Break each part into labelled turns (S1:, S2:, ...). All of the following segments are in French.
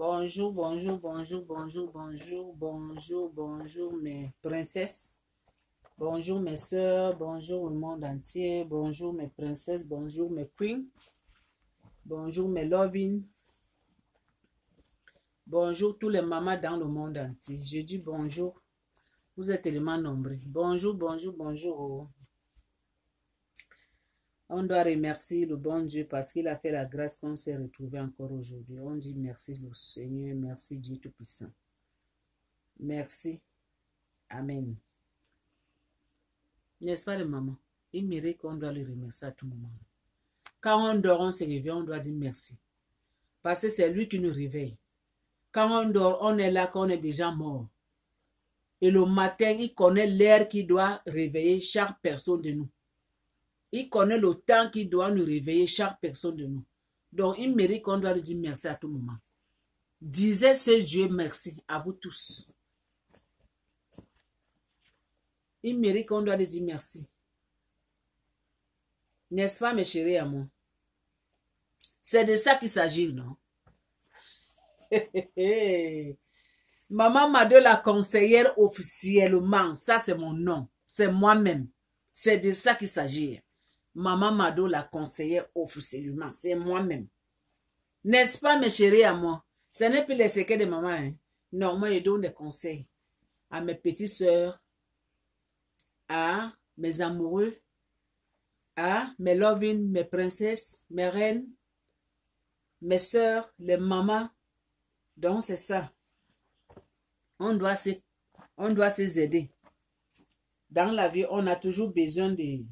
S1: Bonjour, bonjour, bonjour, bonjour, bonjour, bonjour, bonjour mes princesses. Bonjour mes soeurs, bonjour le monde entier, bonjour mes princesses, bonjour mes queens, bonjour mes loving, bonjour tous les mamas dans le monde entier. Je dis bonjour, vous êtes tellement nombreux. Bonjour, bonjour, bonjour. On doit remercier le bon Dieu parce qu'il a fait la grâce qu'on s'est retrouvés encore aujourd'hui. On dit merci le Seigneur, merci Dieu Tout-Puissant. Merci. Amen. N'est-ce pas, les mamans? Il mérite qu'on doit le remercier à tout moment. Quand on dort, on se réveille, on doit dire merci. Parce que c'est lui qui nous réveille. Quand on dort, on est là, qu'on est déjà mort. Et le matin, il connaît l'heure qui doit réveiller chaque personne de nous. Il connaît le temps qui doit nous réveiller chaque personne de nous. Donc, il mérite qu'on doit lui dire merci à tout moment. Disez ce Dieu merci à vous tous. Il mérite qu'on doit lui dire merci. N'est-ce pas, mes chéris amours? C'est de ça qu'il s'agit, non? Maman Mado, la conseillère officiellement, ça c'est mon nom, c'est moi-même. C'est de ça qu'il s'agit. Maman Mado, la conseillère officiellement, c'est moi-même. N'est-ce pas, mes chéris à moi? Ce n'est plus les secrets de maman. Hein? Non, moi, je donne des conseils à mes petites sœurs, à mes amoureux, à mes loving, mes princesses, mes reines, mes sœurs, les mamans. Donc, c'est ça. On doit se aider. Dans la vie, on a toujours besoin de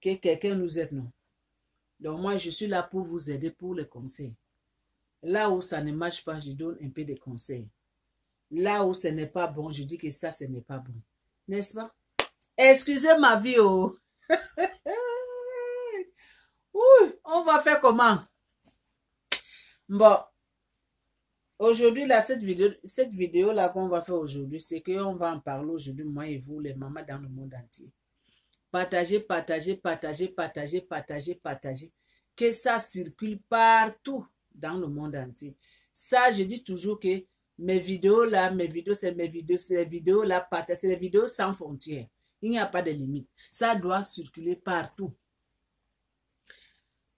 S1: que quelqu'un nous aide, non? Donc, moi, je suis là pour vous aider, pour les conseils. Là où ça ne marche pas, je donne un peu de conseils. Là où ce n'est pas bon, je dis que ça, ce n'est pas bon. N'est-ce pas? Excusez ma vie, oh. Ouh, on va faire comment? Bon. Aujourd'hui, là, cette vidéo-là qu'on va faire aujourd'hui, c'est qu'on va en parler aujourd'hui, moi et vous, les mamans dans le monde entier. Partagez, partagez, partagez, partagez, partagez, partagez. Que ça circule partout dans le monde entier. Ça, je dis toujours que mes vidéos là, c'est les vidéos là, c'est les vidéos sans frontières. Il n'y a pas de limite. Ça doit circuler partout.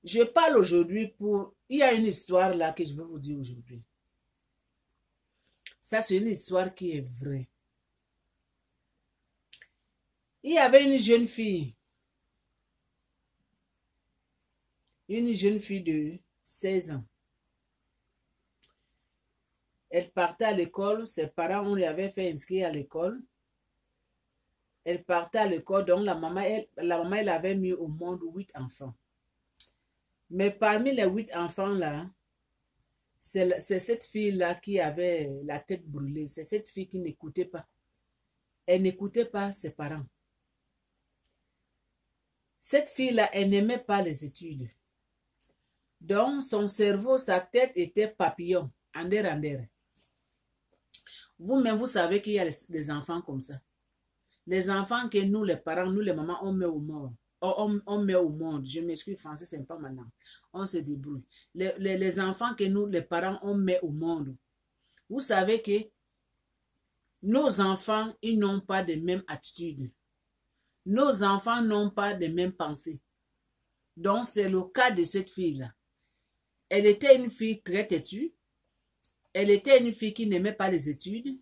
S1: Je parle aujourd'hui pour... Il y a une histoire là que je veux vous dire aujourd'hui. Ça, c'est une histoire qui est vraie. Il y avait une jeune fille de 16 ans. Elle partait à l'école, ses parents, on lui avait fait inscrire à l'école. Elle partait à l'école, donc la maman, elle avait mis au monde 8 enfants. Mais parmi les 8 enfants là, c'est cette fille-là qui avait la tête brûlée. C'est cette fille qui n'écoutait pas. Elle n'écoutait pas ses parents. Cette fille-là, elle n'aimait pas les études. Donc, son cerveau, sa tête était papillon, ander. Vous-même, vous savez qu'il y a des enfants comme ça. Les enfants que nous, les parents, nous, les mamans, on met au monde. On met au monde. Je m'excuse, français, c'est pas maintenant. On se débrouille. Les enfants que nous, les parents, on met au monde. Vous savez que nos enfants, ils n'ont pas de même attitude. Nos enfants n'ont pas de même pensée. Donc, c'est le cas de cette fille-là. Elle était une fille très têtue. Elle était une fille qui n'aimait pas les études.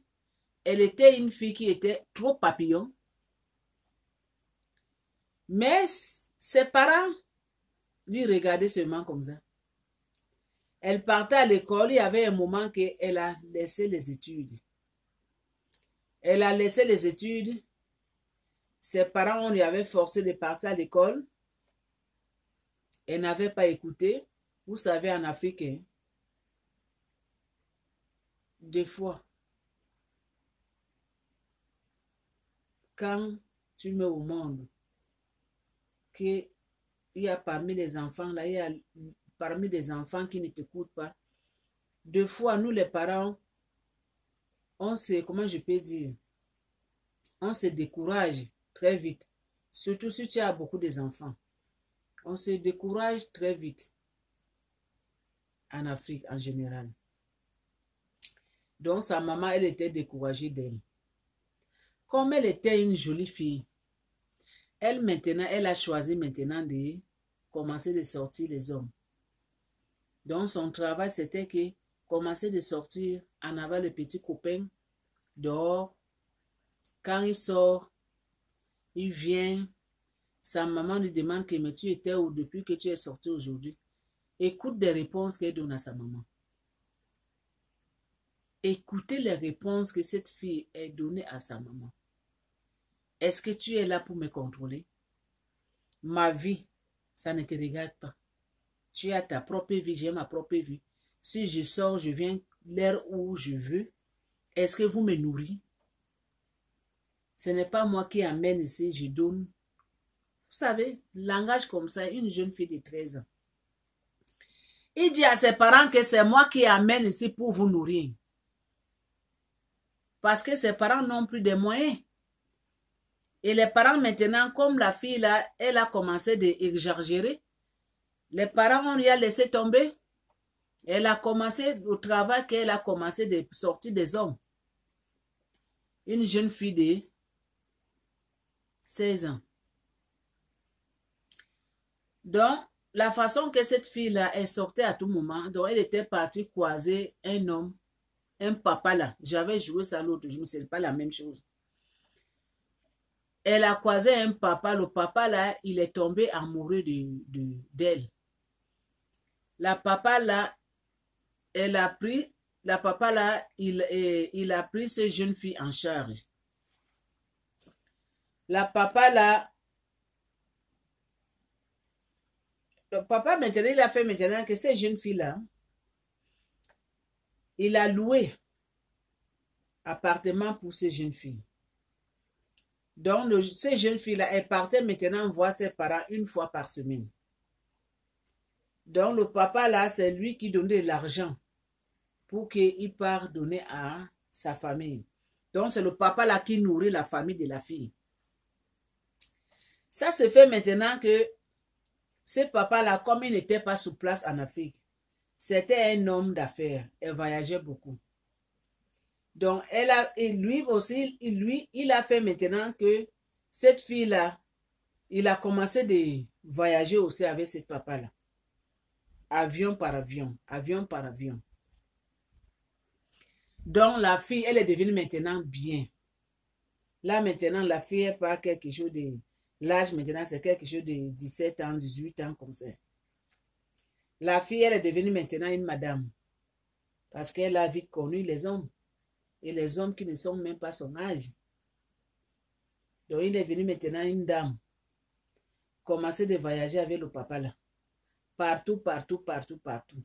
S1: Elle était une fille qui était trop papillon. Mais ses parents lui regardaient seulement comme ça. Elle partait à l'école, il y avait un moment qu'elle a laissé les études. Elle a laissé les études. Ses parents, on lui avait forcé de partir à l'école. Elle n'avait pas écouté. Vous savez, en Afrique, des fois, quand tu mets au monde, qu'il y a parmi les enfants, là, il y a parmi des enfants qui ne t'écoutent pas. Deux fois, nous les parents, on se, comment je peux dire, on se décourage très vite. Surtout si tu as beaucoup d'enfants. On se décourage très vite en Afrique en général. Donc sa maman, elle était découragée d'elle. Comme elle était une jolie fille, elle maintenant, elle a choisi maintenant de commencer de sortir les hommes. Donc son travail, c'était que commencer de sortir en avant le petit copain dehors. Quand il sort, il vient, sa maman lui demande que mais tu étais où depuis que tu es sorti aujourd'hui. Écoute des réponses qu'elle donne à sa maman. Écoutez les réponses que cette fille a données à sa maman. Est-ce que tu es là pour me contrôler? Ma vie, ça ne te regarde pas. Tu as ta propre vie, j'ai ma propre vie. Si je sors, je viens l'heure où je veux. Est-ce que vous me nourrissez? Ce n'est pas moi qui amène ici, je donne. Vous savez, langage comme ça, une jeune fille de 13 ans. Il dit à ses parents que c'est moi qui amène ici pour vous nourrir. Parce que ses parents n'ont plus de moyens. Et les parents maintenant, comme la fille là, elle a commencé d'exagérer, les parents ont rien laissé tomber. Elle a commencé au travail qu'elle a commencé de sortir des hommes. Une jeune fille de 16 ans. Donc, la façon que cette fille-là, elle sortait à tout moment, donc elle était partie croiser un homme, un papa là. J'avais joué ça l'autre jour, c'est pas la même chose. Elle a croisé un papa, le papa là, il est tombé amoureux d'elle. La papa là, elle a pris, la papa là, il a pris cette jeune fille en charge. La papa là, le papa maintenant, il a fait maintenant que cette jeune fille là, il a loué appartement pour ces jeunes filles. Donc, ces jeunes filles-là, elles partaient maintenant voir ses parents une fois par semaine. Donc, le papa, là, c'est lui qui donnait de l'argent pour qu'il parte donner à sa famille. Donc, c'est le papa, là, qui nourrit la famille de la fille. Ça se fait maintenant que ce papa-là, comme il n'était pas sur place en Afrique, c'était un homme d'affaires. Il voyageait beaucoup. Donc, lui aussi, il a fait maintenant que cette fille-là, il a commencé de voyager aussi avec ce papa-là. Avion par avion, avion par avion. Donc, la fille, elle est devenue maintenant bien. Là, maintenant, la fille n'est pas quelque chose de... L'âge, maintenant, c'est quelque chose de 17 ans, 18 ans, comme ça. La fille, elle est devenue maintenant une madame. Parce qu'elle a vite connu les hommes. Et les hommes qui ne sont même pas son âge. Donc, il est devenu maintenant une dame. Commencer de voyager avec le papa là. Partout, partout, partout, partout.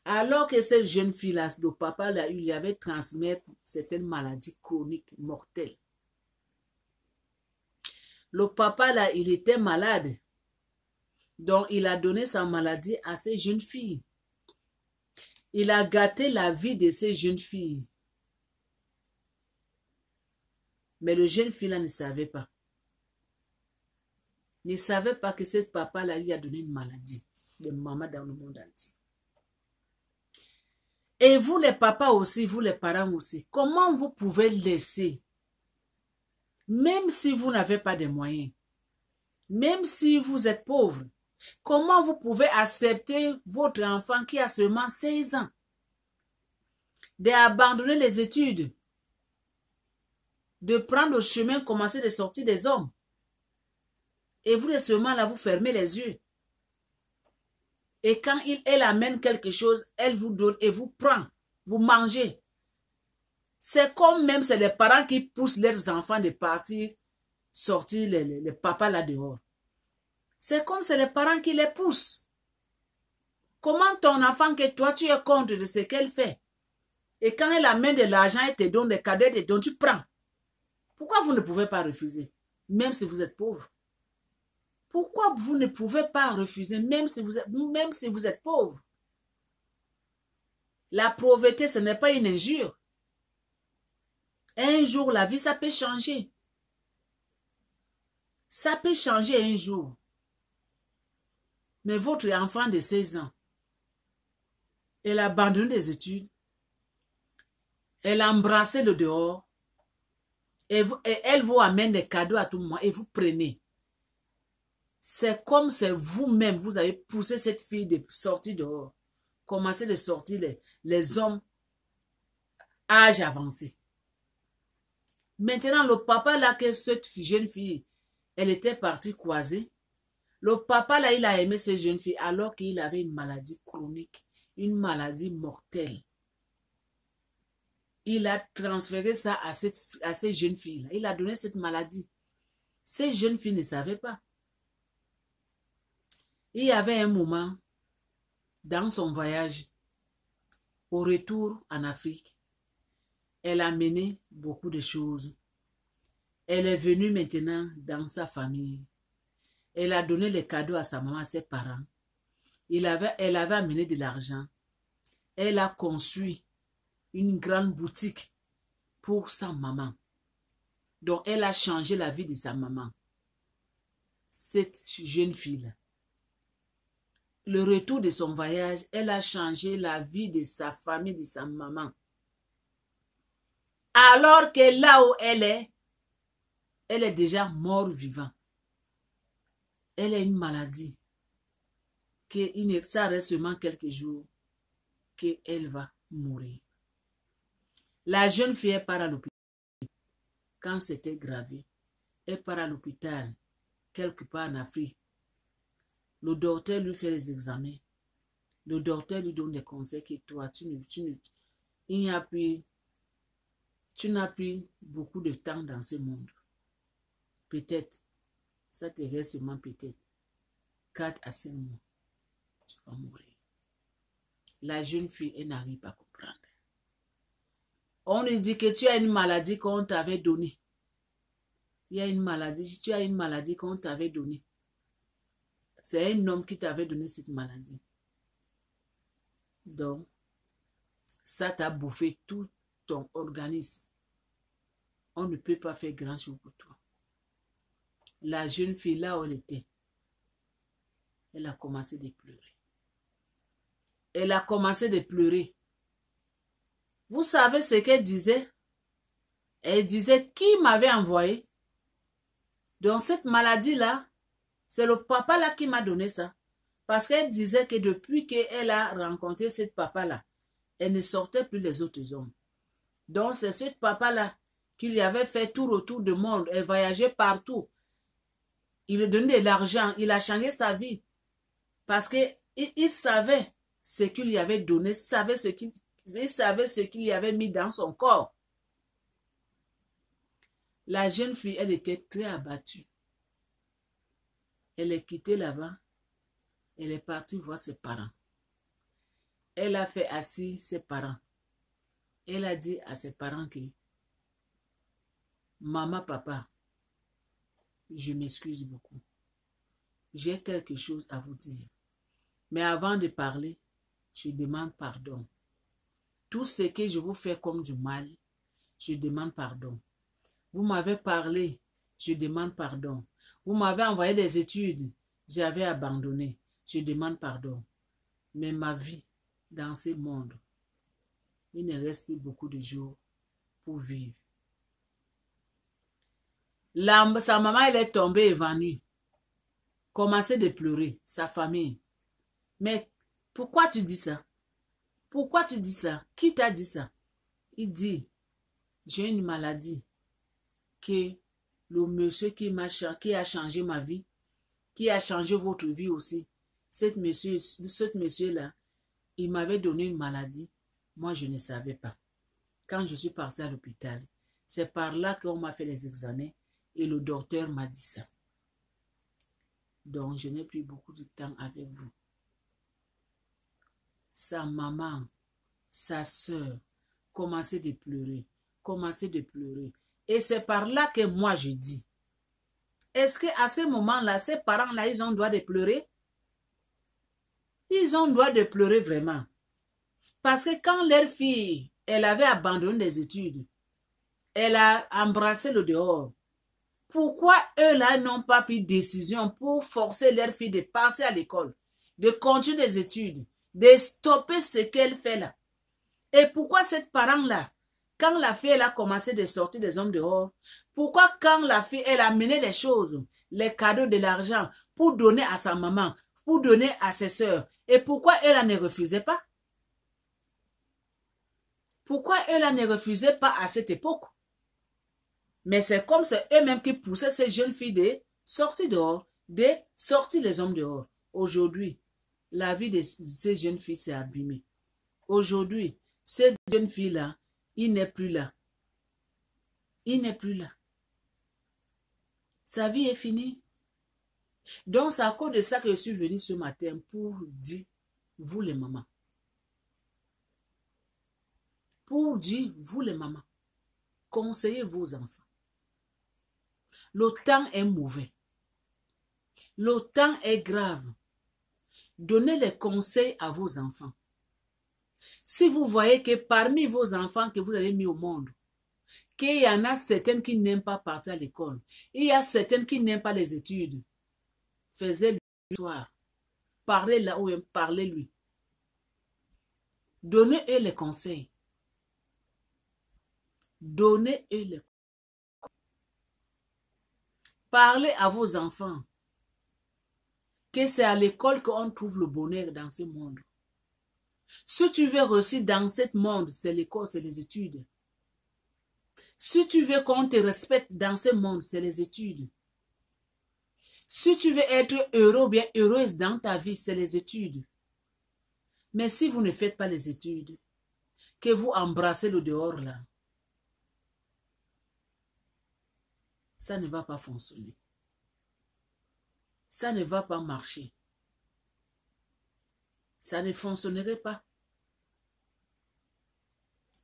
S1: Alors que cette jeune fille-là, le papa là, il lui avait transmis certaines maladies chroniques mortelles. Le papa là, il était malade. Donc, il a donné sa maladie à ces jeunes filles. Il a gâté la vie de ces jeunes filles. Mais le jeune fille là ne savait pas. Il ne savait pas que ce papa-là lui a donné une maladie de maman dans le monde entier. Et vous les papas aussi, vous les parents aussi, comment vous pouvez laisser, même si vous n'avez pas de moyens, même si vous êtes pauvre, comment vous pouvez accepter votre enfant qui a seulement 16 ans d'abandonner les études, de prendre le chemin, commencer de sortir des hommes. Et vous, seulement là, vous fermez les yeux. Et quand elle amène quelque chose, elle vous donne et vous prend. Vous mangez. C'est comme même c'est les parents qui poussent leurs enfants de partir, sortir les papas là dehors. C'est comme c'est les parents qui les poussent. Comment ton enfant que toi, tu es contre de ce qu'elle fait? Et quand elle amène de l'argent, elle te donne des cadeaux, dont tu prends. Pourquoi vous ne pouvez pas refuser, même si vous êtes pauvre? Pourquoi vous ne pouvez pas refuser, même si vous êtes pauvre? La pauvreté, ce n'est pas une injure. Un jour, la vie, ça peut changer. Ça peut changer un jour. Mais votre enfant de 16 ans, elle abandonne des études. Elle a embrassé le dehors. Et elle vous amène des cadeaux à tout moment et vous prenez. C'est comme c'est vous-même, vous avez poussé cette fille de sortir dehors. Commencez de sortir les hommes âge avancé. Maintenant, le papa là, que cette jeune fille, elle était partie croiser. Le papa là, il a aimé cette jeune fille alors qu'il avait une maladie chronique, une maladie mortelle. Il a transféré ça à ces jeunes filles là. Il a donné cette maladie. Ces jeunes filles ne savaient pas. Il y avait un moment dans son voyage, au retour en Afrique, elle a mené beaucoup de choses. Elle est venue maintenant dans sa famille. Elle a donné les cadeaux à sa maman, à ses parents. Elle avait amené de l'argent. Elle a construit une grande boutique pour sa maman. Donc, elle a changé la vie de sa maman. Cette jeune fille-là. Le retour de son voyage, elle a changé la vie de sa famille, de sa maman. Alors que là où elle est déjà mort-vivant. Elle a une maladie. Ça reste seulement quelques jours qu'elle va mourir. La jeune fille part à l'hôpital. Quand c'était gravé, elle part à l'hôpital, quelque part en Afrique. Le docteur lui fait les examens. Le docteur lui donne des conseils que toi, tu n'as plus beaucoup de temps dans ce monde. Peut-être, ça te reste seulement peut-être 4 à 5 mois. Tu vas mourir. La jeune fille, elle n'arrive pas à comprendre. On lui dit que tu as une maladie qu'on t'avait donnée. Il y a une maladie, tu as une maladie qu'on t'avait donnée. C'est un homme qui t'avait donné cette maladie. Donc, ça t'a bouffé tout ton organisme. On ne peut pas faire grand-chose pour toi. La jeune fille, là où elle était, elle a commencé de pleurer. Elle a commencé de pleurer. Vous savez ce qu'elle disait? Elle disait, qui m'avait envoyé? Donc, cette maladie-là, c'est le papa là qui m'a donné ça. Parce qu'elle disait que depuis qu'elle a rencontré ce papa-là, elle ne sortait plus les autres hommes. Donc, c'est ce papa-là qui lui avait fait tout autour du monde. Elle voyageait partout. Il lui donnait de l'argent. Il a changé sa vie. Parce qu'il savait ce qu'il lui avait donné. Il savait ce qu'il lui avait mis dans son corps. La jeune fille, elle était très abattue. Elle est quittée là-bas. Elle est partie voir ses parents. Elle a fait assis ses parents. Elle a dit à ses parents que maman, papa, je m'excuse beaucoup. J'ai quelque chose à vous dire. Mais avant de parler, je demande pardon. Tout ce que je vous fais comme du mal, je demande pardon. Vous m'avez parlé, je demande pardon. Vous m'avez envoyé des études, j'avais abandonné, je demande pardon. Mais ma vie dans ce monde, il ne reste plus beaucoup de jours pour vivre. Sa maman, elle est tombée évanouie. Commençait de pleurer, sa famille. Mais pourquoi tu dis ça? Pourquoi tu dis ça? Qui t'a dit ça? Il dit, j'ai une maladie que le monsieur qui a changé ma vie, qui a changé votre vie aussi. Cet monsieur-là, il m'avait donné une maladie. Moi, je ne savais pas. Quand je suis partie à l'hôpital, c'est par là qu'on m'a fait les examens et le docteur m'a dit ça. Donc, je n'ai plus beaucoup de temps avec vous. Sa maman, sa soeur, commençaient de pleurer, Et c'est par là que moi, je dis, est-ce qu'à ce moment-là, ces parents-là, ils ont droit de pleurer? Ils ont droit de pleurer vraiment. Parce que quand leur fille, elle avait abandonné les études, elle a embrassé le dehors, pourquoi eux-là n'ont pas pris de décision pour forcer leur fille de partir à l'école, de continuer les études, de stopper ce qu'elle fait là? Et pourquoi cette parent-là, Quand la fille, elle a commencé de sortir des hommes dehors, pourquoi quand la fille, elle a mené les choses, les cadeaux, de l'argent, pour donner à sa maman, pour donner à ses sœurs, et pourquoi elle ne refusait pas? Pourquoi elle ne refusait pas à cette époque? Mais c'est comme c'est eux-mêmes qui poussaient ces jeunes filles de sortir dehors, de sortir les hommes dehors. Aujourd'hui, la vie de ces jeunes filles s'est abîmée. Aujourd'hui, cette jeune fille-là, il n'est plus là. Il n'est plus là. Sa vie est finie. Donc, c'est à cause de ça que je suis venue ce matin pour dire, vous les mamans. Pour dire, vous les mamans, conseillez vos enfants. Le temps est mauvais. Le temps est grave. Donnez les conseils à vos enfants. Si vous voyez que parmi vos enfants que vous avez mis au monde, qu'il y en a certaines qui n'aiment pas partir à l'école, il y a certaines qui n'aiment pas les études, faites-le le soir. Parlez là où parlez-lui. Donnez-eux les conseils. Donnez-eux les conseils. Parlez à vos enfants que c'est à l'école qu'on trouve le bonheur dans ce monde. Si tu veux réussir dans ce monde, c'est l'école, c'est les études. Si tu veux qu'on te respecte dans ce monde, c'est les études. Si tu veux être heureux, bien heureuse dans ta vie, c'est les études. Mais si vous ne faites pas les études, que vous embrassez le dehors là, ça ne va pas fonctionner. Ça ne va pas marcher. Ça ne fonctionnerait pas.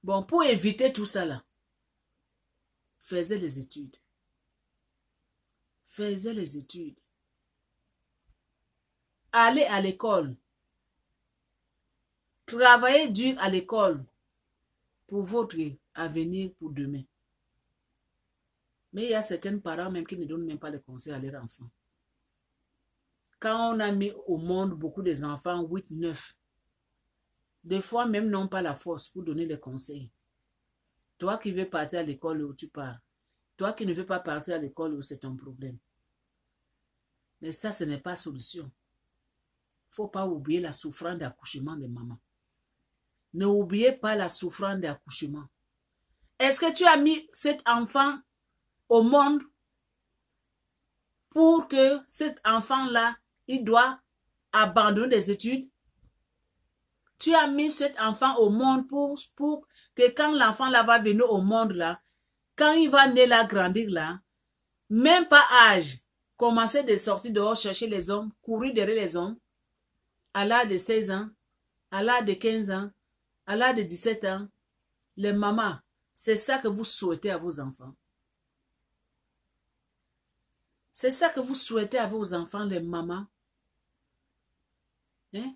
S1: Bon, pour éviter tout ça là, faites les études. Faites les études. Allez à l'école. Travaillez dur à l'école pour votre avenir pour demain. Mais il y a certains parents même qui ne donnent même pas de conseils à leurs enfants. Quand on a mis au monde beaucoup d'enfants, 8, 9, des fois même n'ont pas la force pour donner des conseils. Toi qui veux partir à l'école où tu pars, toi qui ne veux pas partir à l'école où c'est ton problème. Mais ça, ce n'est pas la solution. Il ne faut pas oublier la souffrance d'accouchement de maman. N'oubliez pas la souffrance d'accouchement. Est-ce que tu as mis cet enfant au monde pour que cet enfant-là, il doit abandonner des études? Tu as mis cet enfant au monde pour que quand l'enfant là va venir au monde là, quand il va naître là, grandir là, même pas âge, commencer de sortir dehors, chercher les hommes, courir derrière les hommes, à l'âge de 16 ans, à l'âge de 15 ans, à l'âge de 17 ans, les mamans, c'est ça que vous souhaitez à vos enfants. C'est ça que vous souhaitez à vos enfants, les mamans. Hein?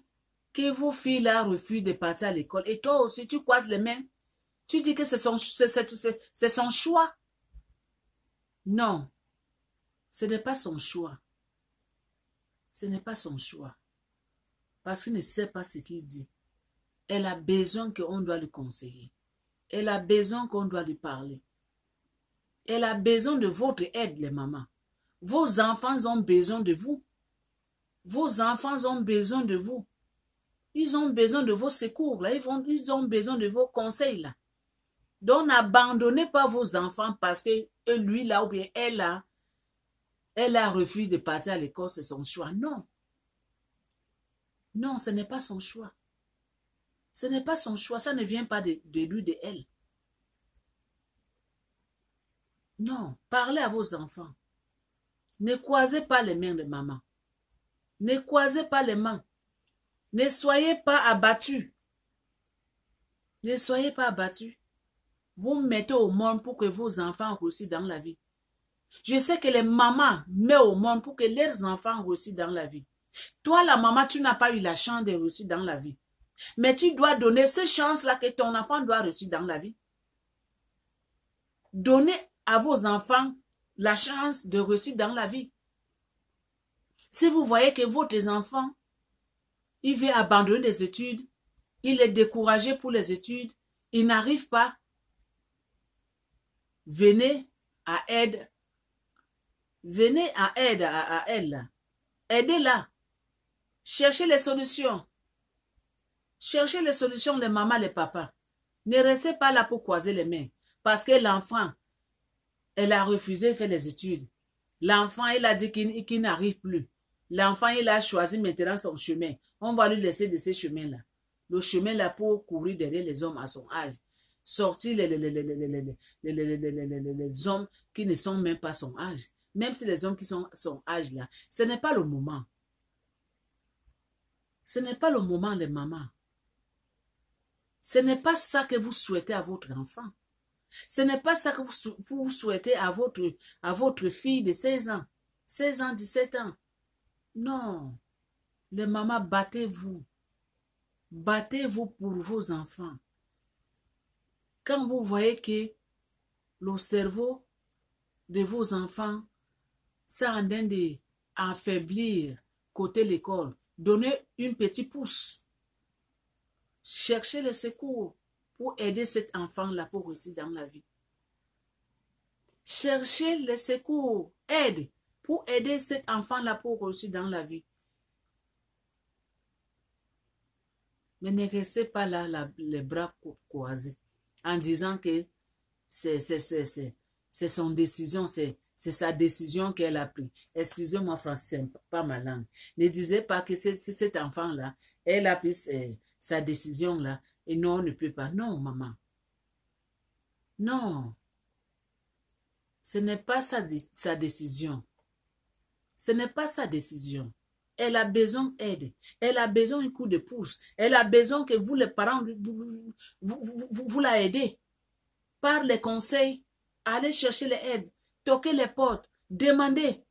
S1: Que vos filles-là refusent de partir à l'école. Et toi aussi, tu croises les mains. Tu dis que c'est son choix. Non. Ce n'est pas son choix. Ce n'est pas son choix. Parce qu'il ne sait pas ce qu'il dit. Elle a besoin qu'on doit lui conseiller. Elle a besoin qu'on doit lui parler. Elle a besoin de votre aide, les mamans. Vos enfants ont besoin de vous. Vos enfants ont besoin de vous. Ils ont besoin de vos secours, là. Ils ont besoin de vos conseils, là. Donc, n'abandonnez pas vos enfants parce que lui, là, ou bien elle a refusé de partir à l'école, c'est son choix. Non. Non, ce n'est pas son choix. Ce n'est pas son choix. Ça ne vient pas de lui, de elle. Non. Parlez à vos enfants. Ne croisez pas les mains de maman. Ne croisez pas les mains. Ne soyez pas abattus. Ne soyez pas abattus. Vous mettez au monde pour que vos enfants réussissent dans la vie. Je sais que les mamans mettent au monde pour que leurs enfants réussissent dans la vie. Toi, la maman, tu n'as pas eu la chance de réussir dans la vie. Mais tu dois donner ces chances-là que ton enfant doit réussir dans la vie. Donnez à vos enfants la chance de réussir dans la vie. Si vous voyez que votre enfant, il veut abandonner les études, il est découragé pour les études, il n'arrive pas, venez à aide. Venez à aide à elle. Aidez-la. Cherchez les solutions. Cherchez les solutions, les mamans, les papas. Ne restez pas là pour croiser les mains. Parce que l'enfant, elle a refusé de faire les études. L'enfant, il a dit qu'il n'arrive plus. L'enfant, il a choisi maintenant son chemin. On va lui laisser de ce chemin-là. Le chemin là pour courir derrière les hommes à son âge. Sortir les hommes qui ne sont même pas son âge. Même si les hommes qui sont son âge là, ce n'est pas le moment. Ce n'est pas le moment, les mamans. Ce n'est pas ça que vous souhaitez à votre enfant. Ce n'est pas ça que vous souhaitez à votre fille de 16 ans, 16 ans, 17 ans. Non. Les mamans, battez-vous. Battez-vous pour vos enfants. Quand vous voyez que le cerveau de vos enfants c'est en train d'affaiblir côté l'école, donnez une petite pouce. Cherchez le secours pour aider cet enfant-là pour réussir dans la vie. Cherchez le secours, aide pour aider cet enfant-là pour réussir dans la vie. Mais ne restez pas là, les bras croisés, en disant que c'est son décision, c'est sa décision qu'elle a prise. Excusez-moi, français, c'est pas ma langue. Ne disez pas que c'est cet enfant-là, elle a pris sa décision-là, et non, on ne peut pas. Non, maman. Non. Ce n'est pas sa décision. Ce n'est pas sa décision. Elle a besoin d'aide. Elle a besoin d'un coup de pouce. Elle a besoin que vous, les parents, vous la aidez. Par les conseils, allez chercher les aides, toquez les portes, demandez.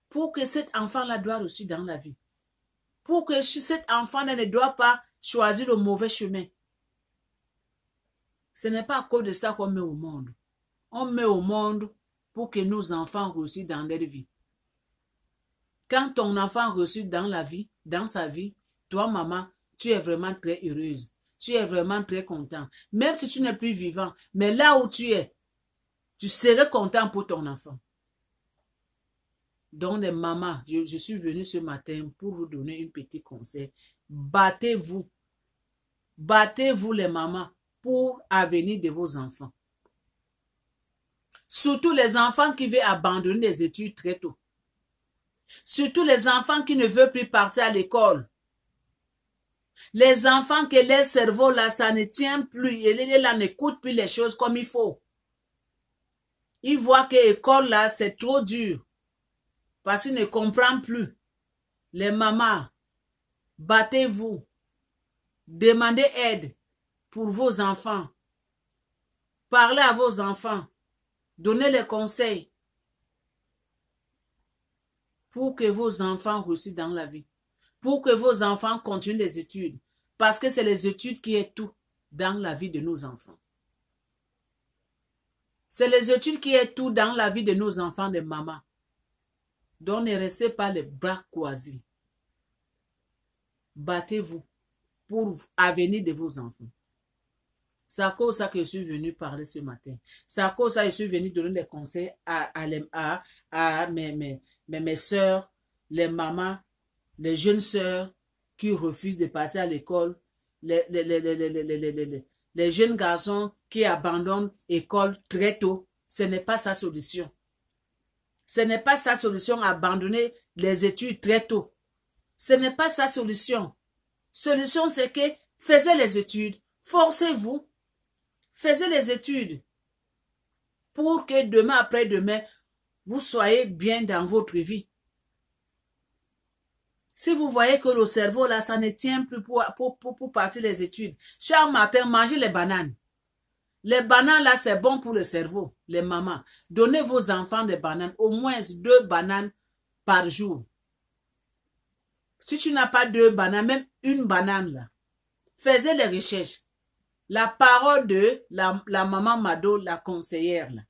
S1: Pour que cet enfant-là doit réussir dans la vie. Pour que cet enfant-là ne doit pas choisir le mauvais chemin. Ce n'est pas à cause de ça qu'on met au monde. On met au monde pour que nos enfants réussissent dans leur vie. Quand ton enfant réussit dans la vie, dans sa vie, toi, maman, tu es vraiment très heureuse. Tu es vraiment très content. Même si tu n'es plus vivant, mais là où tu es, tu serais content pour ton enfant. Donc, les mamans, je suis venue ce matin pour vous donner un petit conseil. Battez-vous. Battez-vous les mamans pour l'avenir de vos enfants. Surtout les enfants qui veulent abandonner les études très tôt. Surtout les enfants qui ne veulent plus partir à l'école. Les enfants que leur cerveau là, ça ne tient plus. Et là, n'écoute plus les choses comme il faut. Ils voient que l'école là, c'est trop dur. Parce qu'ils ne comprennent plus. Les mamans, battez-vous. Demandez aide pour vos enfants. Parlez à vos enfants. Donnez les conseils pour que vos enfants réussissent dans la vie. Pour que vos enfants continuent les études. Parce que c'est les études qui est tout dans la vie de nos enfants. C'est les études qui est tout dans la vie de nos enfants, de maman. Donc ne restez pas les bras croisés. Battez-vous pour l'avenir de vos enfants. C'est à cause de ça que je suis venue parler ce matin. C'est à cause de ça que je suis venue donner des conseils à mes soeurs, les mamans, les jeunes sœurs qui refusent de partir à l'école, les jeunes garçons qui abandonnent l'école très tôt. Ce n'est pas sa solution. Ce n'est pas sa solution abandonner les études très tôt. Ce n'est pas sa solution. Solution, c'est que faites les études, forcez-vous, faites les études pour que demain après-demain, vous soyez bien dans votre vie. Si vous voyez que le cerveau là, ça ne tient plus pour partir les études, chaque matin, mangez les bananes. Les bananes là, c'est bon pour le cerveau, les mamans. Donnez vos enfants des bananes, au moins 2 bananes par jour. Si tu n'as pas 2 bananes, même une banane là, faites les recherches. La parole de la maman Mado, la conseillère là.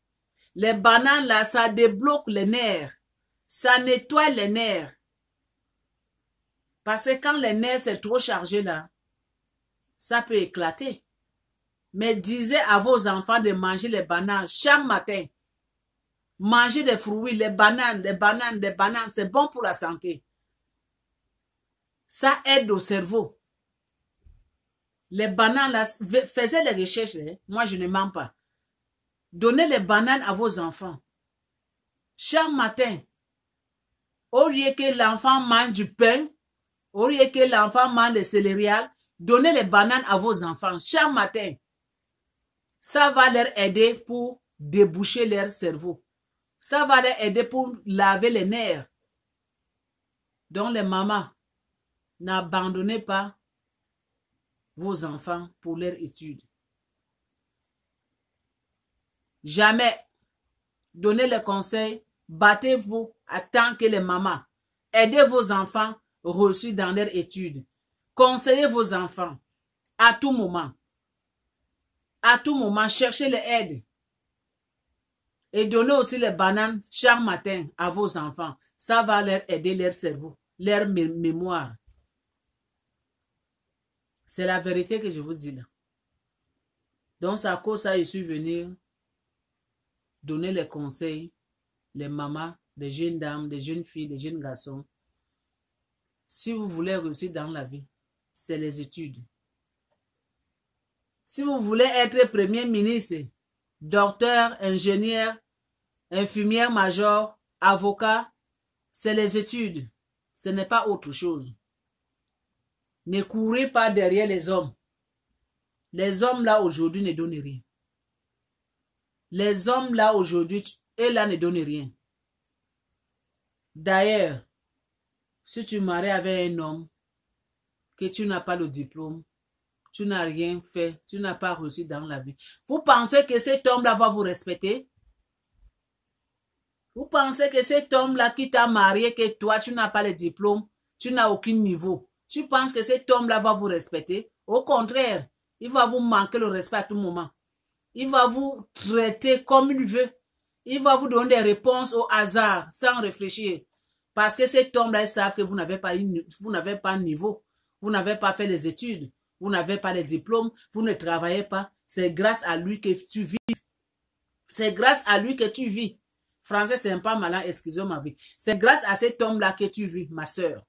S1: Les bananes là, ça débloque les nerfs. Ça nettoie les nerfs. Parce que quand les nerfs c'est trop chargé là, ça peut éclater. Mais disez à vos enfants de manger les bananes chaque matin. Mangez des fruits, les bananes, c'est bon pour la santé. Ça aide au cerveau. Les bananes, là, faisez les recherches. Hein. Moi, je ne mens pas. Donnez les bananes à vos enfants. Chaque matin. Au lieu que l'enfant mange du pain, au lieu que l'enfant mange des céréales, donnez les bananes à vos enfants chaque matin. Ça va leur aider pour déboucher leur cerveau. Ça va leur aider pour laver les nerfs. Donc les mamans, n'abandonnez pas vos enfants pour leur étude. Jamais donnez les conseils, battez-vous à tant que les mamans. Aidez vos enfants reçus dans leur étude. Conseillez vos enfants à tout moment. À tout moment, cherchez les aides. Et donnez aussi les bananes chaque matin à vos enfants. Ça va leur aider leur cerveau, leur mémoire. C'est la vérité que je vous dis là. Donc, c'est à cause de ça que je suis venu donner les conseils, les mamans, des jeunes dames, des jeunes filles, des jeunes garçons. Si vous voulez réussir dans la vie, c'est les études. Si vous voulez être premier ministre, docteur, ingénieur, infirmière major, avocat, c'est les études. Ce n'est pas autre chose. Ne courez pas derrière les hommes. Les hommes là aujourd'hui ne donnent rien. Les hommes là aujourd'hui, eux là ne donnent rien. D'ailleurs, si tu maries avec un homme, que tu n'as pas le diplôme, tu n'as rien fait, tu n'as pas reçu dans la vie. Vous pensez que cet homme-là va vous respecter? Vous pensez que cet homme-là qui t'a marié, que toi, tu n'as pas le diplôme, tu n'as aucun niveau. Tu penses que cet homme-là va vous respecter? Au contraire, il va vous manquer le respect à tout moment. Il va vous traiter comme il veut. Il va vous donner des réponses au hasard, sans réfléchir. Parce que cet homme-là, il savent que vous n'avez pas de niveau. Vous n'avez pas fait les études. Vous n'avez pas de diplôme. Vous ne travaillez pas. C'est grâce à lui que tu vis. C'est grâce à lui que tu vis. Français, c'est un pas malin, excusez-moi ma vie. C'est grâce à cet homme-là que tu vis, ma soeur.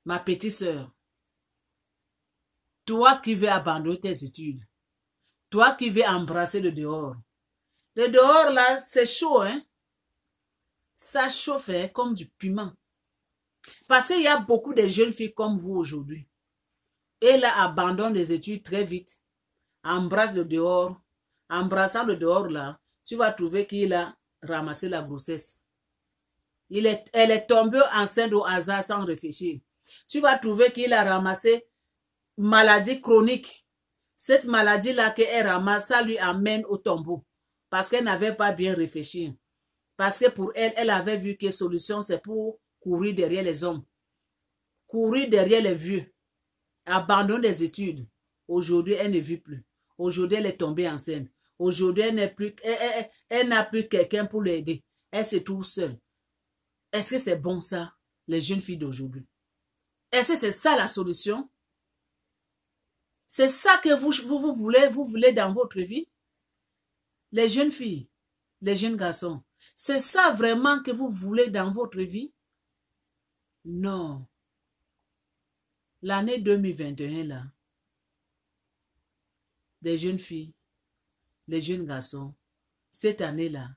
S1: Ma petite soeur. Toi qui veux abandonner tes études. Toi qui veux embrasser le dehors. Le dehors, là, c'est chaud, hein. Ça chauffe hein, comme du piment. Parce qu'il y a beaucoup de jeunes filles comme vous aujourd'hui. Et là, abandonnent les études très vite. Embrasse le dehors. Embrassant le dehors, là, tu vas trouver qu'il a ramassé la grossesse. Elle est tombée enceinte au hasard sans réfléchir. Tu vas trouver qu'il a ramassé maladie chronique. Cette maladie-là qu'elle ramasse, ça lui amène au tombeau. Parce qu'elle n'avait pas bien réfléchi. Parce que pour elle, elle avait vu que solution, c'est pour courir derrière les hommes. Courir derrière les vieux. Abandonner les études. Aujourd'hui, elle ne vit plus. Aujourd'hui, elle est tombée enceinte. Aujourd'hui, elle n'a plus quelqu'un pour l'aider. Elle se trouve seule. Est-ce que c'est bon ça, les jeunes filles d'aujourd'hui? Est-ce que c'est ça la solution? C'est ça que vous voulez dans votre vie? Les jeunes filles, les jeunes garçons, c'est ça vraiment que vous voulez dans votre vie? Non. L'année 2021, là, les jeunes filles, les jeunes garçons, cette année-là,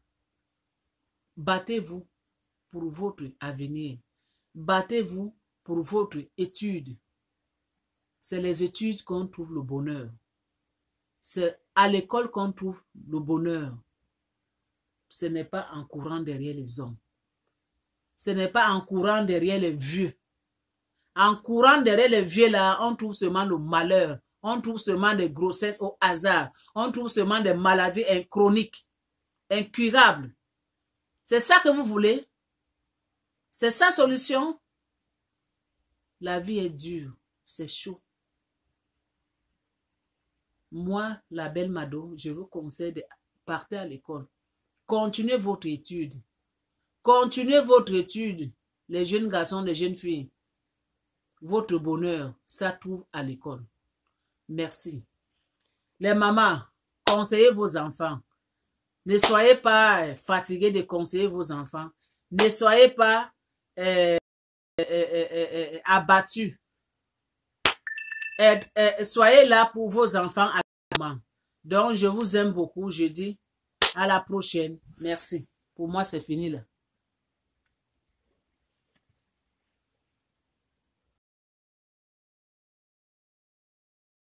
S1: battez-vous pour votre avenir. Battez-vous pour votre étude. C'est les études qu'on trouve le bonheur. C'est à l'école qu'on trouve le bonheur. Ce n'est pas en courant derrière les hommes. Ce n'est pas en courant derrière les vieux. En courant derrière les vieux, là, on trouve seulement le malheur. On trouve seulement des grossesses au hasard. On trouve seulement des maladies chroniques, incurables. C'est ça que vous voulez? C'est sa solution? La vie est dure. C'est chaud. Moi, la belle Mado, je vous conseille de partir à l'école. Continuez votre étude. Continuez votre étude. Les jeunes garçons, les jeunes filles. Votre bonheur, ça trouve à l'école. Merci. Les mamans, conseillez vos enfants. Ne soyez pas fatigués de conseiller vos enfants. Ne soyez pas abattus. Soyez là pour vos enfants actuellement. Donc, je vous aime beaucoup. Je dis à la prochaine. Merci. Pour moi, c'est fini là.